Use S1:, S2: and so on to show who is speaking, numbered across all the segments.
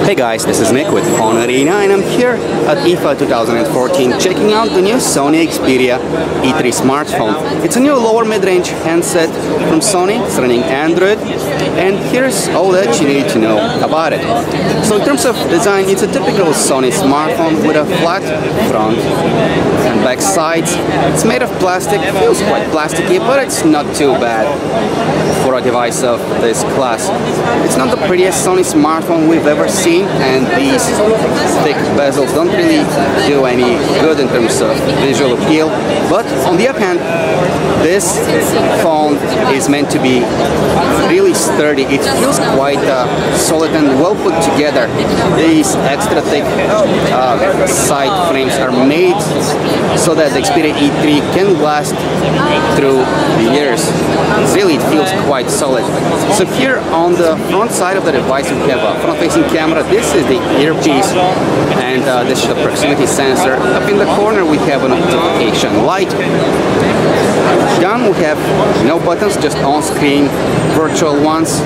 S1: Hey guys, this is Nick with PhoneArena and I'm here at IFA 2014 checking out the new Sony Xperia E3 smartphone. It's a new lower mid-range handset from Sony. It's running Android and here's all that you need to know about it. So in terms of design, it's a typical Sony smartphone with a flat front and back sides. It's made of plastic, feels quite plasticky, but it's not too bad for a device of this class. It's not the prettiest Sony smartphone we've ever seen, and these thick bezels don't really do any good in terms of visual appeal. But on the other hand, this phone is meant to be really sturdy. It feels quite solid and well put together. These extra thick side frames are made so that the Xperia E3 can last through the years. Really, it feels quite solid. So here on the front side of the device we have a front-facing camera. This is the Earpiece, and this is the proximity sensor. Up in the corner we have a notification light. Down we have no buttons, just on-screen virtual ones.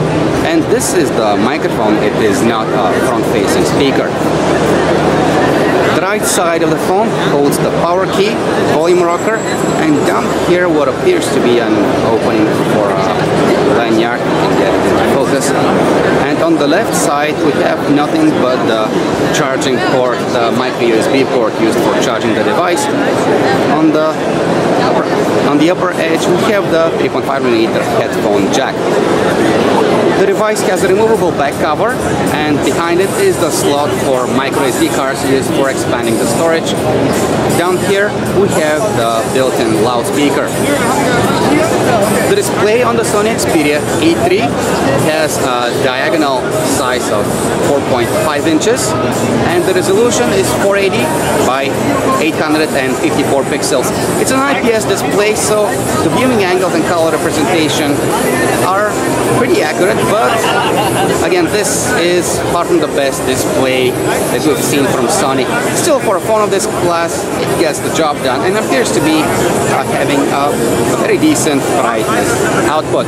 S1: And this is the microphone. It is not a front-facing speaker. The right side of the phone holds the power key, volume rocker, and down here what appears to be an opening for a lanyard. You can get it in focus. And on the left side we have nothing but the charging port, the micro USB port used for charging the device. On the upper edge we have the 3.5mm headphone jack. The device has a removable back cover, and behind it is the slot for micro SD cards used for expanding the storage. Down here we have the built-in loudspeaker. The display on the Sony Xperia E3 has a diagonal size of 4.5 inches and the resolution is 480 by 854 pixels. It's an IPS display, so the viewing angles and color representation are pretty accurate, but again, this is far from the best display that we've seen from Sony. Still, for a phone of this class, it gets the job done and appears to be having a very decent brightness output.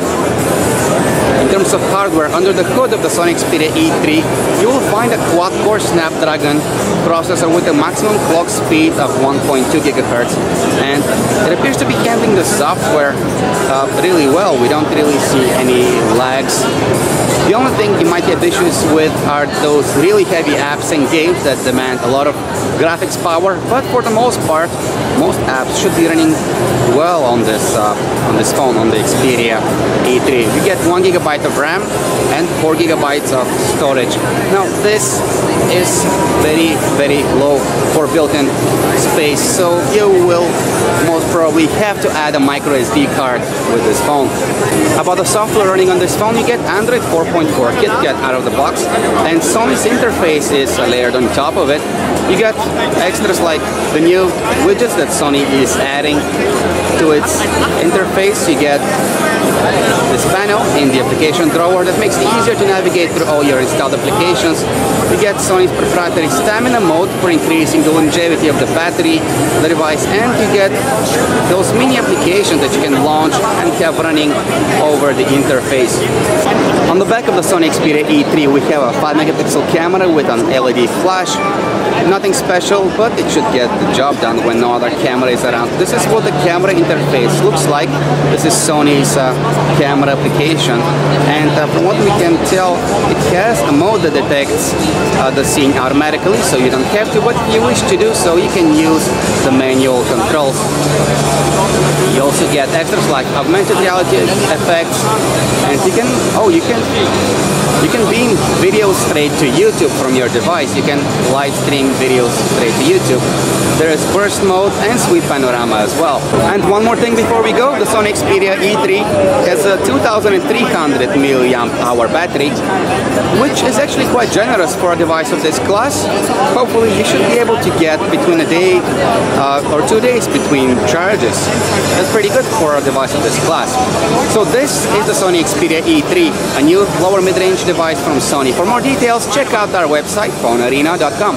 S1: In terms of hardware, under the hood of the Sony Xperia E3, you will find a quad-core Snapdragon processor with a maximum clock speed of 1.2 GHz, and it appears to be handling the software really well. We don't really see any lags. The only thing you might have issues with are those really heavy apps and games that demand a lot of graphics power, but for the most part, most apps should be running well on this phone, on the Xperia E3. You get 1 GB of RAM and 4 GB of storage. Now this is very, very low for built-in space, so you will most probably have to add a micro SD card with this phone. About the software running on this phone, you get Android 4.4 KitKat out of the box, and Sony's interface is layered on top of it. You get extras like the new widgets that Sony is adding to its interface. You get this panel in the application drawer that makes it easier to navigate through all your installed applications. You get Sony's proprietary stamina mode for increasing the longevity of the battery of the device, and you get those mini applications that you can launch and have running over the interface. On the back of the Sony Xperia E3 we have a 5-megapixel camera with an LED flash. Nothing special, but it should get the job done when no other camera is around. This is what the camera interface looks like. This is Sony's camera application, and from what we can tell, it has a mode that detects the scene automatically, so you don't have to, but if you wish to do so, you can use the manual controls. You also get extras like augmented reality effects, and you can beam videos straight to YouTube from your device. You can live stream videos straight to YouTube. There is burst mode and sweep panorama as well. And one more thing before we go, the Sony Xperia E3 has a 2300 mAh battery, which is actually quite generous for a device of this class. Hopefully you should be able to get between a day or 2 days between charges. That's pretty good for a device of this class. So this is the Sony Xperia E3, a new lower mid-range device from Sony. For more details, check out our website, PhoneArena.com.